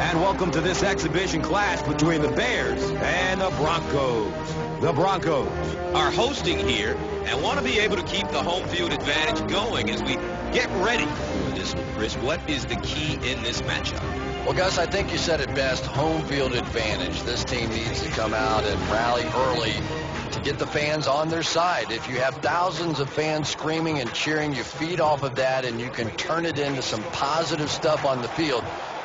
And welcome to this exhibition clash between the Bears and the Broncos. The Broncos are hosting here and want to be able to keep the home field advantage going as we get ready for this one. Chris, what is the key in this matchup? Well, Gus, I think you said it best, home field advantage. This team needs to come out and rally early to get the fans on their side. If you have thousands of fans screaming and cheering, you feed off of that and you can turn it into some positive stuff on the field.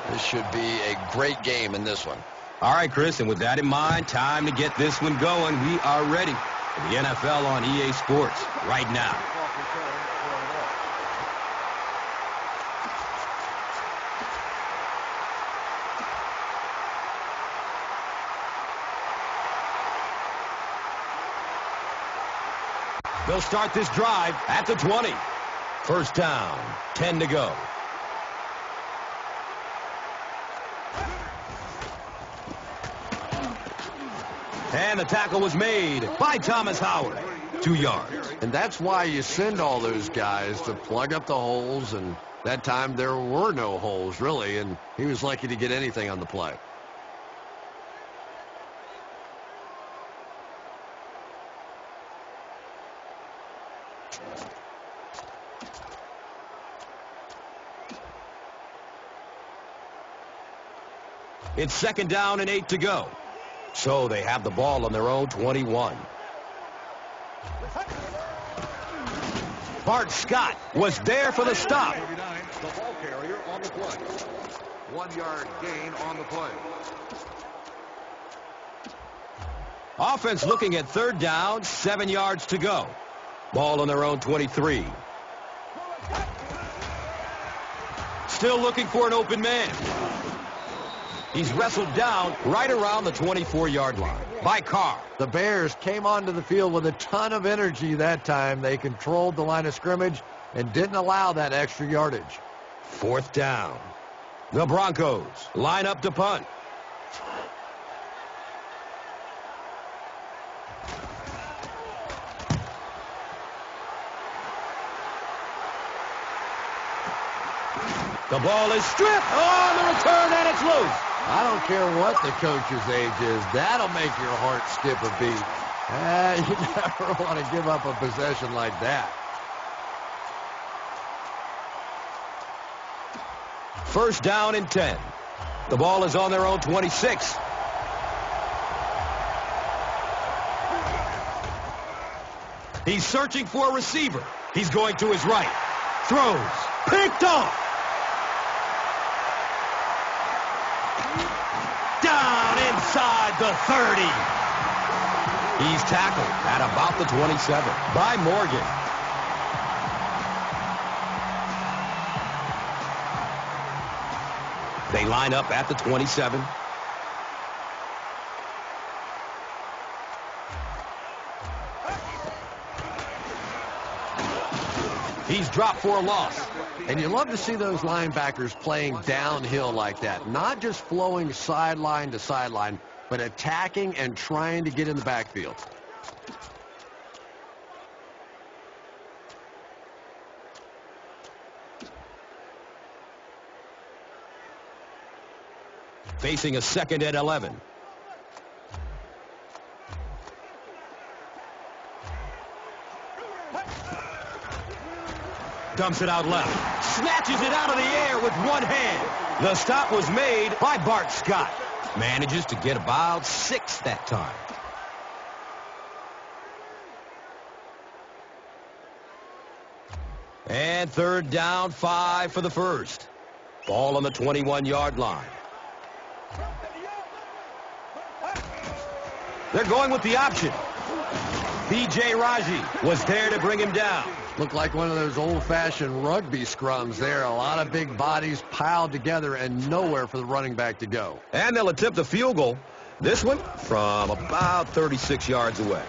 This should be a great game in this one. All right, Chris, and with that in mind, time to get this one going. We are ready for the NFL on EA Sports right now. They'll start this drive at the 20. First down, 10 to go. And the tackle was made by Thomas Howard. 2 yards. And that's why you send all those guys to plug up the holes, and that time there were no holes, really, and he was lucky to get anything on the play. It's second down and 8 to go. So they have the ball on their own 21. Bart Scott was there for the stop. The ball carrier on the play. 1 yard gain on the play. Offense looking at third down, 7 yards to go. Ball on their own 23. Still looking for an open man. He's wrestled down right around the 24-yard line by Carr. The Bears came onto the field with a ton of energy that time. They controlled the line of scrimmage and didn't allow that extra yardage. Fourth down. The Broncos line up to punt. The ball is stripped on the return, and it's loose. I don't care what the coach's age is. That'll make your heart skip a beat. You never want to give up a possession like that. First down and 10. The ball is on their own 26. He's searching for a receiver. He's going to his right. Throws. Picked off. Down inside the 30. He's tackled at about the 27 by Morgan. They line up at the 27. He's dropped for a loss. And you love to see those linebackers playing downhill like that. Not just flowing sideline to sideline, but attacking and trying to get in the backfield. Facing a second and 11. Dumps it out left. Snatches it out of the air with one hand. The stop was made by Bart Scott. Manages to get about 6 that time. And third down, 5 for the first. Ball on the 21-yard line. They're going with the option. B.J. Raji was there to bring him down. Looked like one of those old-fashioned rugby scrums there. A lot of big bodies piled together and nowhere for the running back to go. And they'll attempt the field goal. This one from about 36 yards away.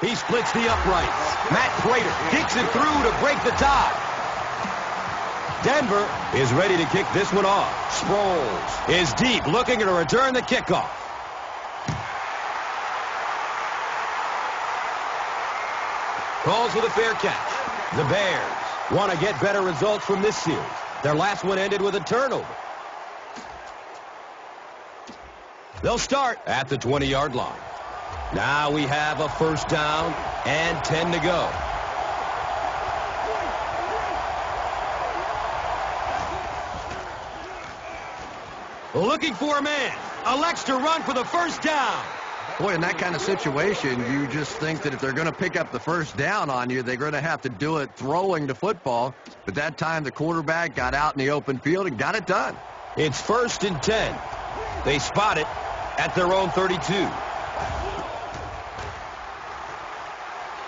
He splits the uprights. Matt Prater kicks it through to break the tie. Denver is ready to kick this one off. Sproles is deep, looking to return the kickoff. Calls for the fair catch. The Bears want to get better results from this series. Their last one ended with a turnover. They'll start at the 20-yard line. Now we have a first down and 10 to go. Looking for a man. Elects to run for the first down. Boy, in that kind of situation, you just think that if they're going to pick up the first down on you, they're going to have to do it throwing the football. But that time, the quarterback got out in the open field and got it done. It's 1st and 10. They spot it at their own 32.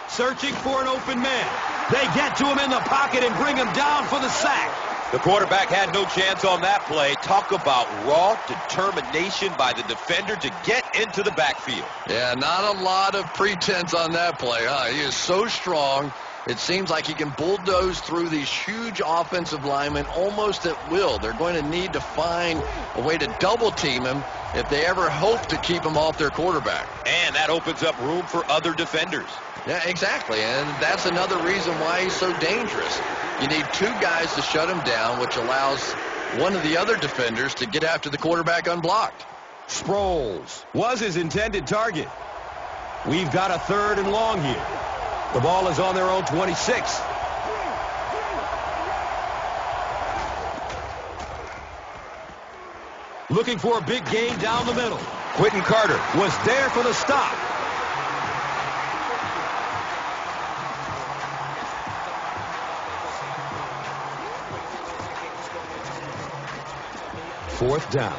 Searching for an open man. They get to him in the pocket and bring him down for the sack. The quarterback had no chance on that play. Talk about raw determination by the defender to get into the backfield. Yeah, not a lot of pretense on that play, huh? He is so strong. It seems like he can bulldoze through these huge offensive linemen almost at will. They're going to need to find a way to double team him if they ever hope to keep him off their quarterback. And that opens up room for other defenders. Yeah, exactly, and that's another reason why he's so dangerous. You need two guys to shut him down, which allows one of the other defenders to get after the quarterback unblocked. Sproles was his intended target. We've got a 3rd and long here. The ball is on their own 26. Looking for a big gain down the middle. Quentin Carter was there for the stop. Fourth down.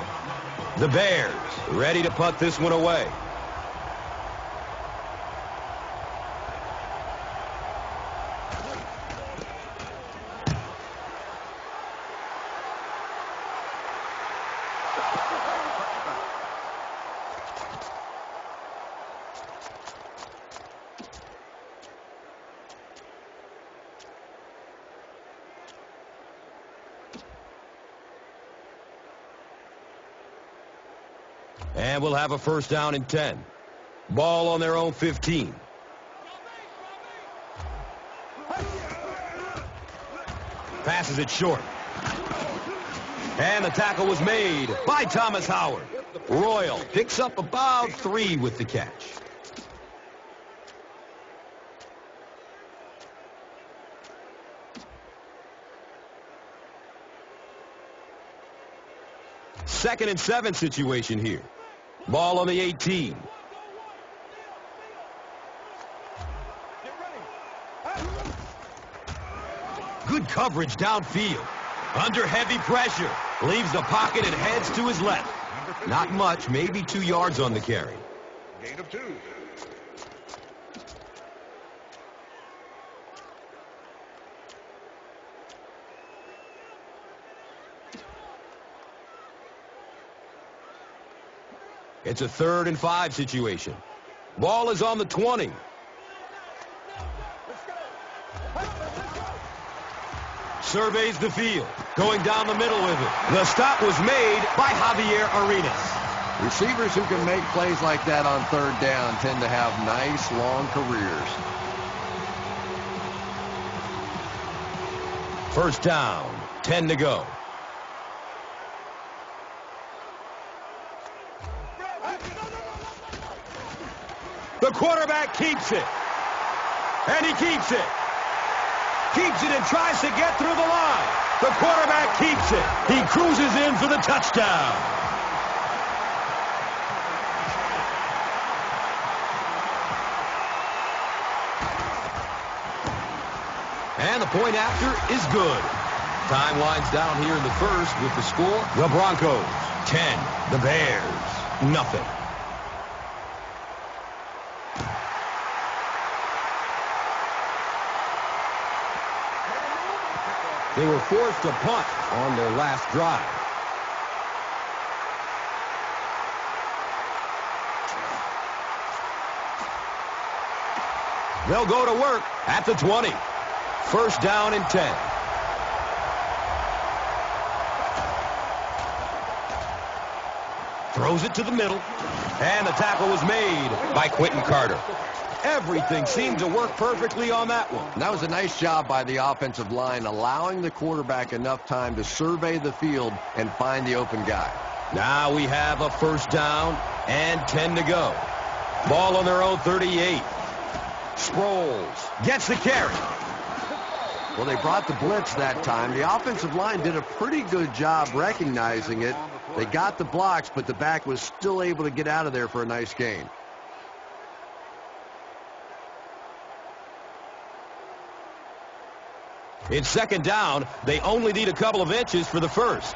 The Bears ready to punt this one away. And we'll have a first down and 10. Ball on their own 15. Passes it short. And the tackle was made by Thomas Howard. Royal picks up about 3 with the catch. Second and 7 situation here. Ball on the 18. Good coverage downfield. Under heavy pressure. Leaves the pocket and heads to his left. Not much, maybe 2 yards on the carry. Gain of 2. It's a 3rd and 5 situation. Ball is on the 20. Surveys the field. Going down the middle with it. The stop was made by Javier Arenas. Receivers who can make plays like that on 3rd down tend to have nice, long careers. First down, 10 to go. The quarterback keeps it. And he keeps it. Keeps it and tries to get through the line. The quarterback keeps it. He cruises in for the touchdown. And the point after is good. Time winds down here in the first with the score. The Broncos, 10. The Bears, nothing. They were forced to punt on their last drive. They'll go to work at the 20. First down and 10. Throws it to the middle. And the tackle was made by Quentin Carter. Everything seemed to work perfectly on that one. And that was a nice job by the offensive line, allowing the quarterback enough time to survey the field and find the open guy. Now we have a first down and 10 to go. Ball on their own 38. Sproles gets the carry. Well, they brought the blitz that time. The offensive line did a pretty good job recognizing it. They got the blocks, but the back was still able to get out of there for a nice gain. It's second down. They only need a couple of inches for the first.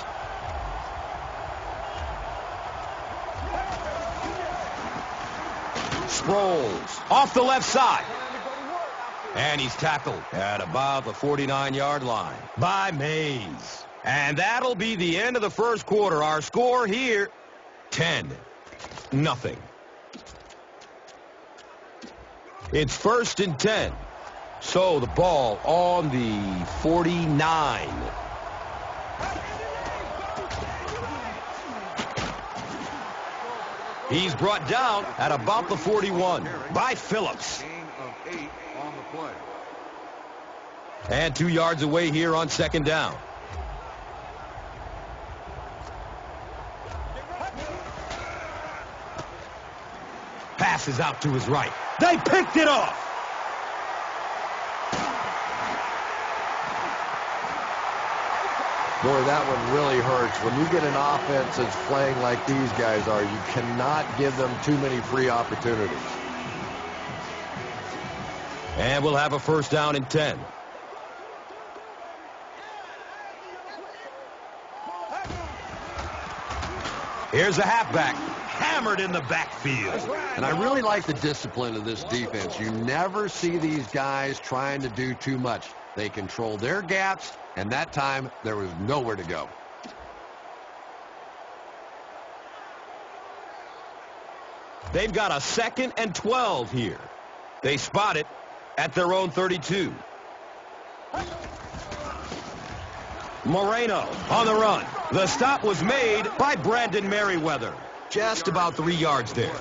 Sproles off the left side. And he's tackled at about the 49-yard line by Mays. And that'll be the end of the first quarter. Our score here, 10-0. It's first and 10. So the ball on the 49. He's brought down at about the 41 by Phillips. Gain of 8 on the play. And 2 yards away here on second down. Passes out to his right. They picked it off. Boy, that one really hurts. When you get an offense that's playing like these guys are, you cannot give them too many free opportunities. And we'll have a first down and 10. Here's a halfback, hammered in the backfield. And I really like the discipline of this defense. You never see these guys trying to do too much. They control their gaps, and that time there was nowhere to go. They've got a 2nd and 12 here. They spot it at their own 32. Moreno on the run. The stop was made by Brandon Merriweather. Just about 3 yards there.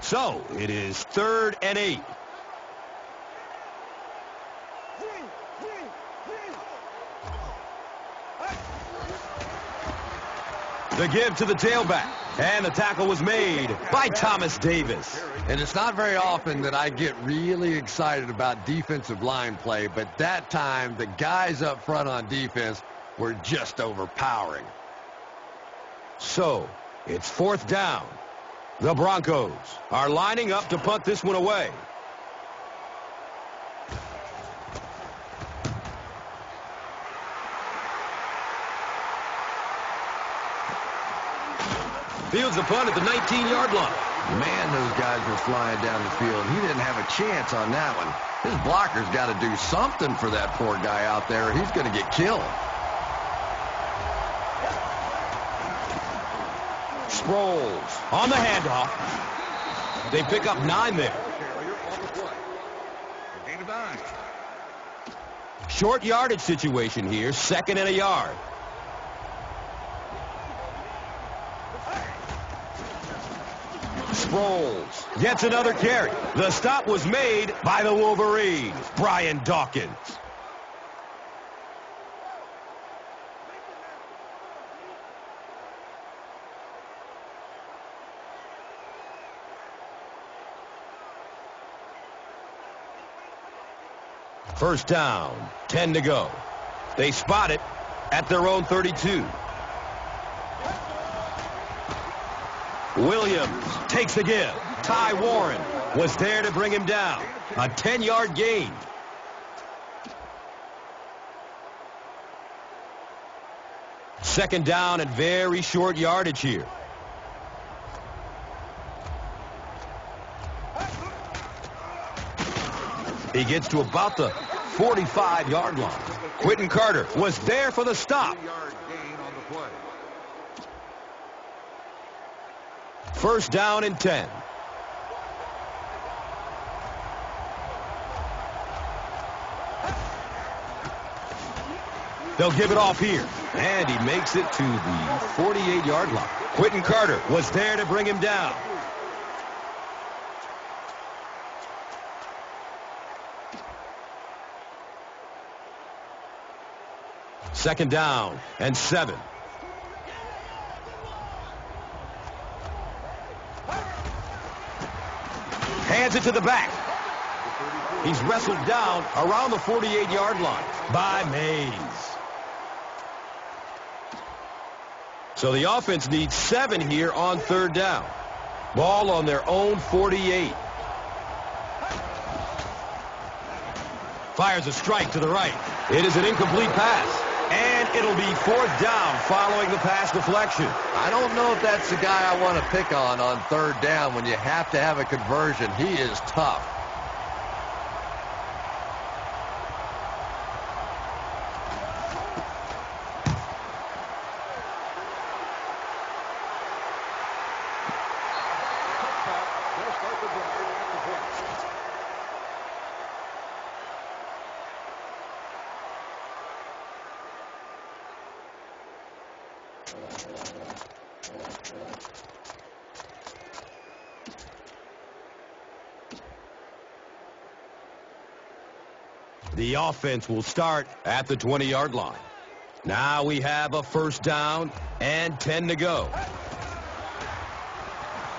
So it is 3rd and 8. The give to the tailback. And the tackle was made by Thomas Davis. And it's not very often that I get really excited about defensive line play, but that time the guys up front on defense were just overpowering. So it's 4th down. The Broncos are lining up to punt this one away. Fields the punt at the 19-yard line. Man, those guys were flying down the field. He didn't have a chance on that one. His blocker's got to do something for that poor guy out there. He's going to get killed. Sproles on the handoff. They pick up 9 there. Carrier on the play. Gain of 9. Short yardage situation here, 2nd and a yard. Sproles gets another carry. The stop was made by the Wolverines, Brian Dawkins. First down, 10 to go. They spot it at their own 32. Williams takes the give. Ty Warren was there to bring him down. A 10-yard gain. Second down and very short yardage here. He gets to about the 45-yard line. Quentin Carter was there for the stop. 3-yard gain on the play. First down and 10. They'll give it off here. And he makes it to the 48-yard line. Quentin Carter was there to bring him down. Second down and 7. Hands it to the back. He's wrestled down around the 48-yard line by Mays. So the offense needs 7 here on third down. Ball on their own 48. Fires a strike to the right. It is an incomplete pass. And it'll be fourth down following the pass deflection. I don't know if that's the guy I want to pick on third down when you have to have a conversion. He is tough. The offense will start at the 20-yard line. Now we have a first down and 10 to go.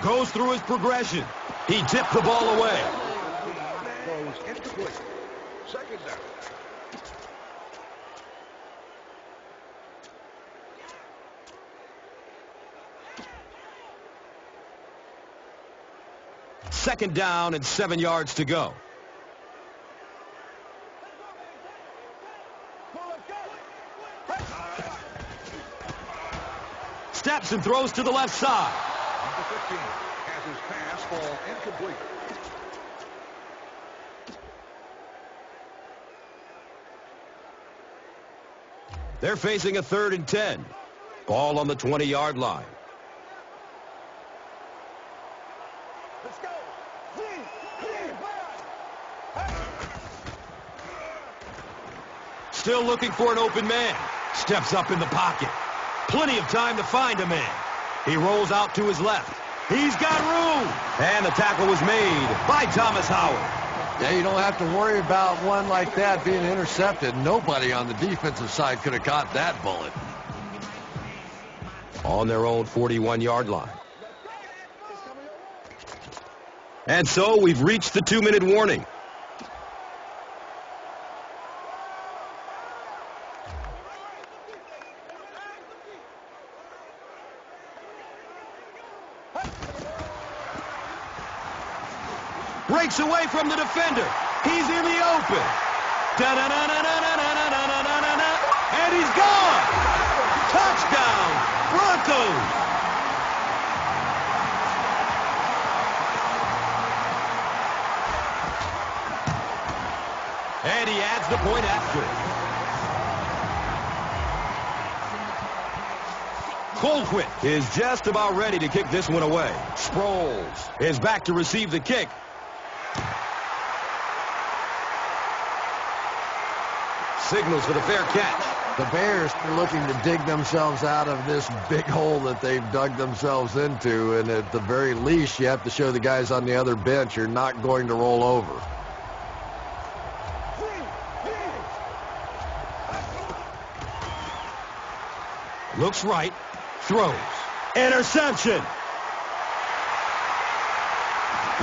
Goes through his progression. He tipped the ball away. Goes incomplete. Second down. Second down and 7 yards to go. Steps and throws to the left side. Number 15 has his pass ball incomplete. They're facing a 3rd and 10. Ball on the 20-yard line. Let's go. Still looking for an open man. Steps up in the pocket. Plenty of time to find a man. He rolls out to his left. He's got room. And the tackle was made by Thomas Howard. Yeah, you don't have to worry about one like that being intercepted. Nobody on the defensive side could have caught that bullet. On their own 41-yard line. And so we've reached the 2-minute warning. Breaks away from the defender. He's in the open. And he's gone. Touchdown, Broncos. And he adds the point after. Colquitt is just about ready to kick this one away. Sproles is back to receive the kick. Signals for the fair catch. The Bears are looking to dig themselves out of this big hole that they've dug themselves into, and at the very least, you have to show the guys on the other bench you're not going to roll over. Looks right, throws. Interception.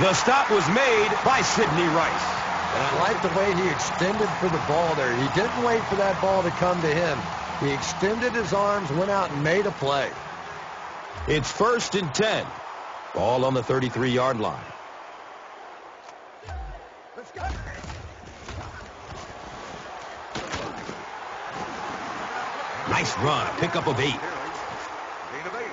The stop was made by Sidney Rice. And I like the way he extended for the ball there. He didn't wait for that ball to come to him. He extended his arms, went out and made a play. It's 1st and 10. Ball on the 33-yard line. Let's go. Nice run, a pickup of 8. Gain of 8.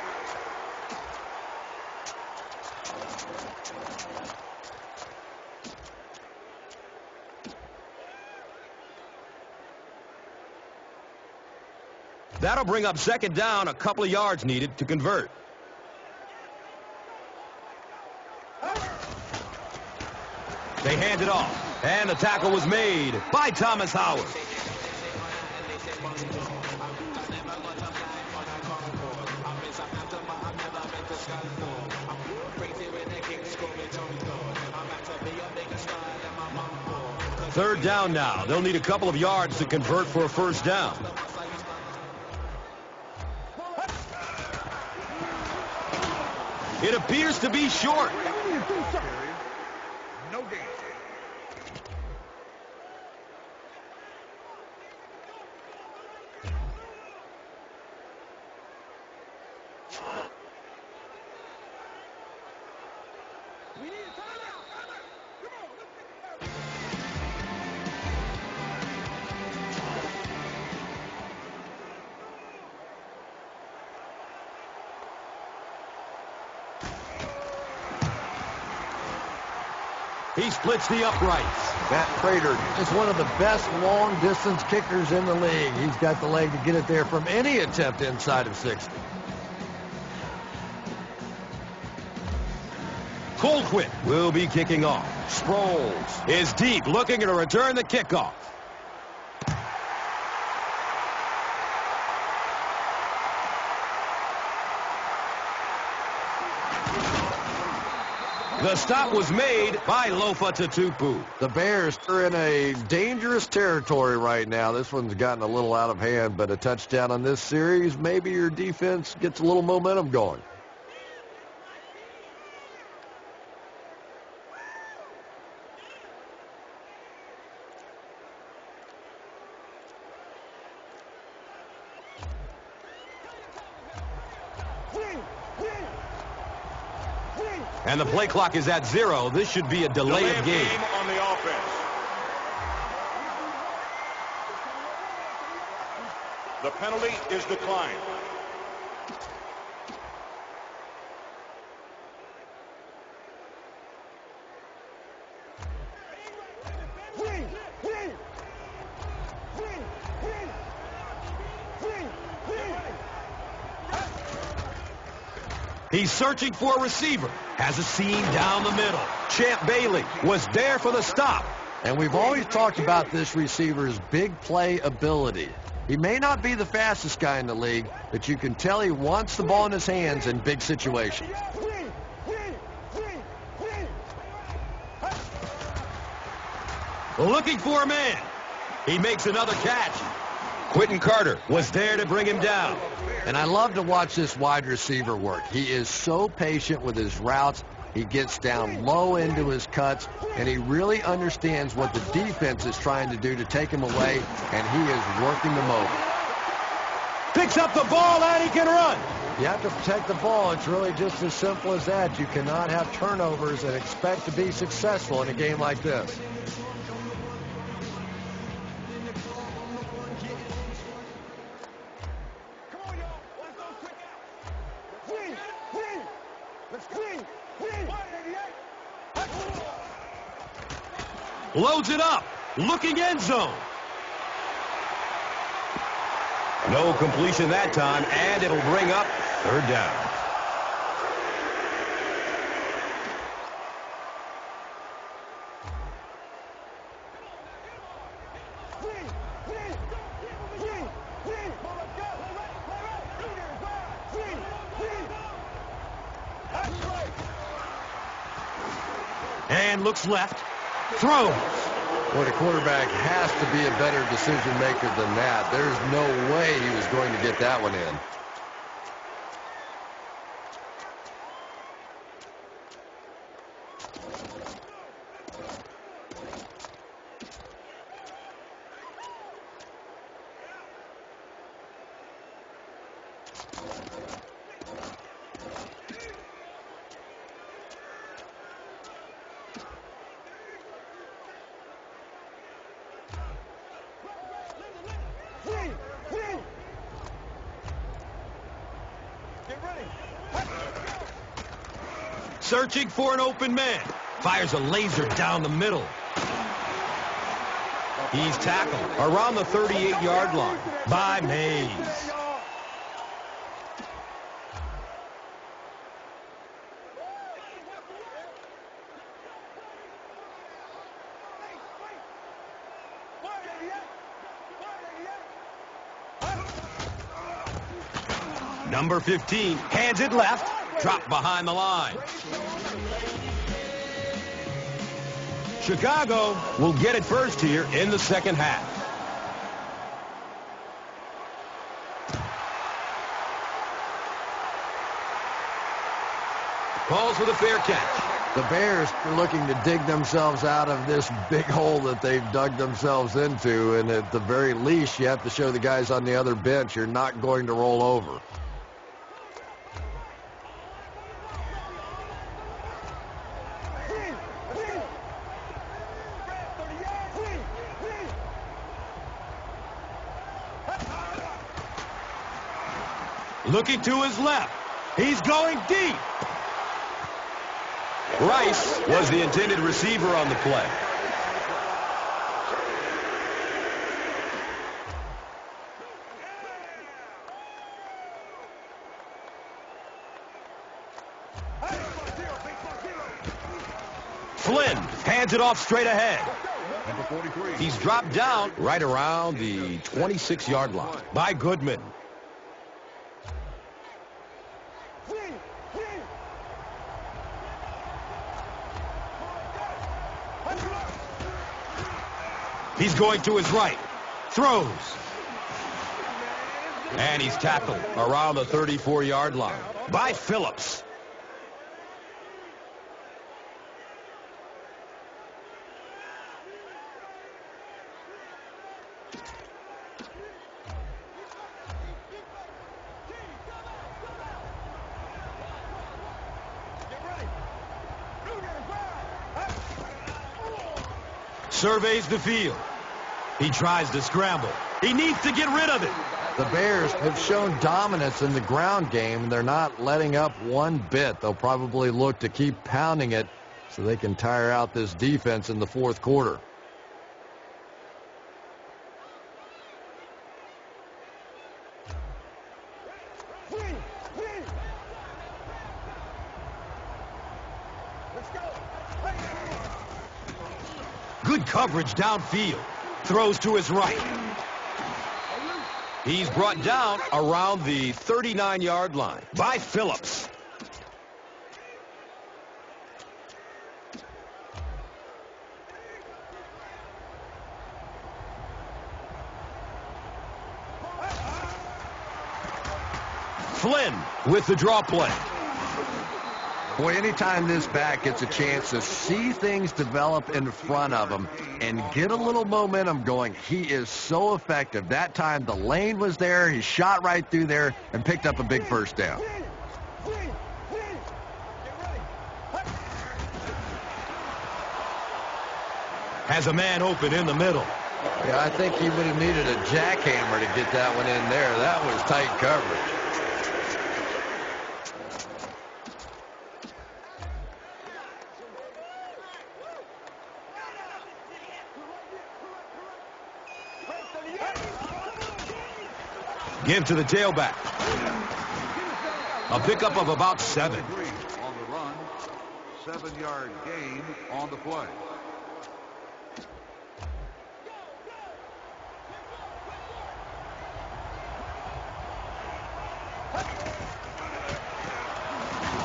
That'll bring up second down, a couple of yards needed to convert. They hand it off, and the tackle was made by Thomas Howard. Third down now. They'll need a couple of yards to convert for a first down. It appears to be short. No gain. He splits the uprights. Matt Prater is one of the best long-distance kickers in the league. He's got the leg to get it there from any attempt inside of 60. Colquitt will be kicking off. Sproles is deep, looking to return the kickoff. The stop was made by Lofa Tatupu. The Bears are in a dangerous territory right now. This one's gotten a little out of hand, but a touchdown on this series, maybe your defense gets a little momentum going. And the play clock is at 0. This should be a delay of game. On the offense. The penalty is declined. He's searching for a receiver. Has a seam down the middle. Champ Bailey was there for the stop. And we've always talked about this receiver's big play ability. He may not be the fastest guy in the league, but you can tell he wants the ball in his hands in big situations. Looking for a man. He makes another catch. Quentin Carter was there to bring him down. And I love to watch this wide receiver work. He is so patient with his routes. He gets down low into his cuts, and he really understands what the defense is trying to do to take him away, and he is working them over. Picks up the ball, and he can run. You have to protect the ball. It's really just as simple as that. You cannot have turnovers and expect to be successful in a game like this. Loads it up. Looking end zone. No completion that time, and it'll bring up third down. And looks left. Throws. Well, the quarterback has to be a better decision maker than that. There's no way he was going to get that one in. Searching for an open man. Fires a laser down the middle. He's tackled around the 38-yard line by Mays. Number 15 hands it left. Dropped behind the line. Chicago will get it first here in the second half. Calls for the fair catch. The Bears are looking to dig themselves out of this big hole that they've dug themselves into, and at the very least, you have to show the guys on the other bench you're not going to roll over. Looking to his left. He's going deep. Rice was the intended receiver on the play. Flynn hands it off straight ahead. Number 43. He's dropped down right around the 26-yard line by Goodman. He's going to his right. Throws. And he's tackled around the 34-yard line by Phillips. Surveys the field. He tries to scramble. He needs to get rid of it. The Bears have shown dominance in the ground game, and they're not letting up one bit. They'll probably look to keep pounding it so they can tire out this defense in the fourth quarter. Good coverage downfield. Throws to his right. He's brought down around the 39-yard line by Phillips. Flynn with the draw play. Boy, anytime this back gets a chance to see things develop in front of him and get a little momentum going, he is so effective. That time the lane was there, he shot right through there and picked up a big first down. Has a man open in the middle. Yeah, I think he would have needed a jackhammer to get that one in there. That was tight coverage. Give to the tailback. A pickup of about 7. On the run. 7-yard gain on the play.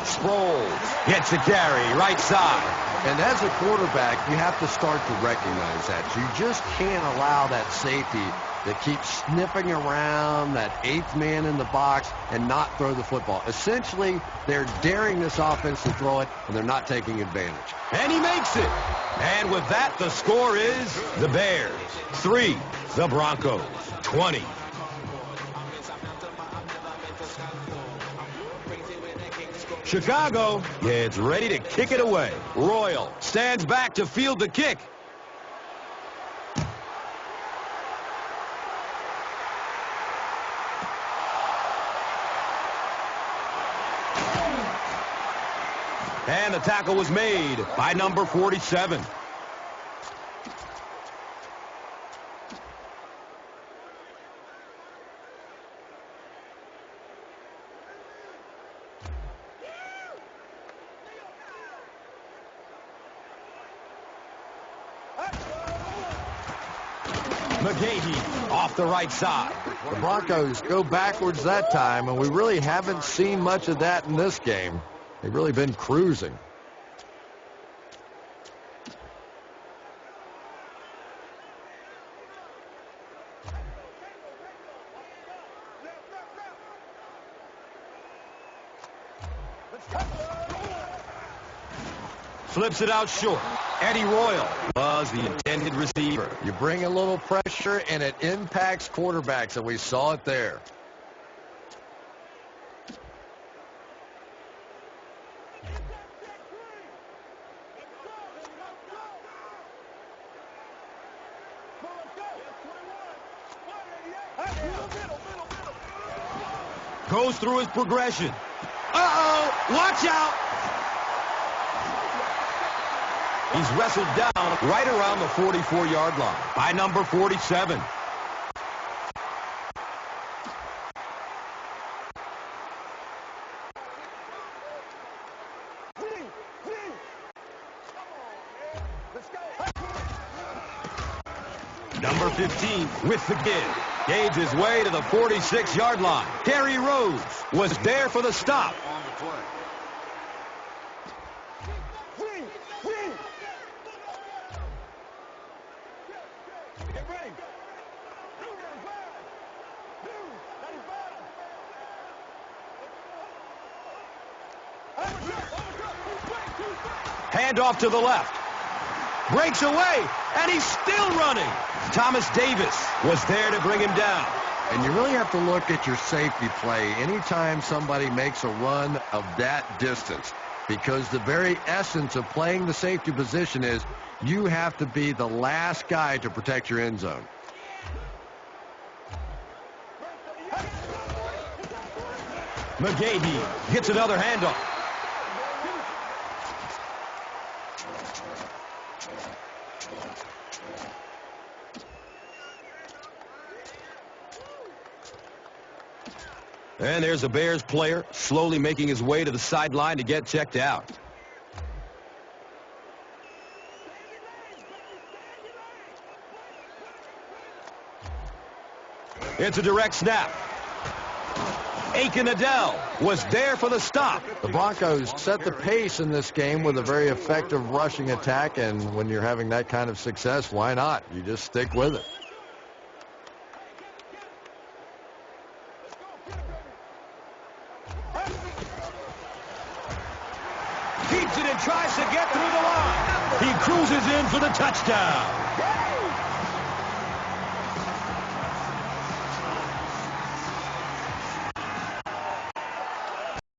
Sproles gets a carry right side. And as a quarterback, you have to start to recognize that. You just can't allow that safety that keeps sniffing around that 8th man in the box and not throw the football. Essentially, they're daring this offense to throw it, and they're not taking advantage. And he makes it. And with that, the score is the Bears 3, the Broncos 20. Chicago gets ready to kick it away. Royal stands back to field the kick. And the tackle was made by number 47. McGahee off the right side. The Broncos go backwards that time, and we really haven't seen much of that in this game. They've really been cruising. Flips it out short. Eddie Royal was the intended receiver. You bring a little pressure, and it impacts quarterbacks, and we saw it there. Goes through his progression. Uh-oh! Watch out! He's wrestled down right around the 44-yard line by number 47. Number 15 with the give. Gauge his way to the 46-yard line. Terry Rhodes was there for the stop. On the play. Hand off to the left. Breaks away, and he's still running. Thomas Davis was there to bring him down. And you really have to look at your safety play anytime somebody makes a run of that distance, because the very essence of playing the safety position is you have to be the last guy to protect your end zone. McGahee gets another handoff. And there's a Bears player slowly making his way to the sideline to get checked out. It's a direct snap. Aiken Adele was there for the stop. The Broncos set the pace in this game with a very effective rushing attack, and when you're having that kind of success, why not? You just stick with it. Keeps it and tries to get through the line. He cruises in for the touchdown.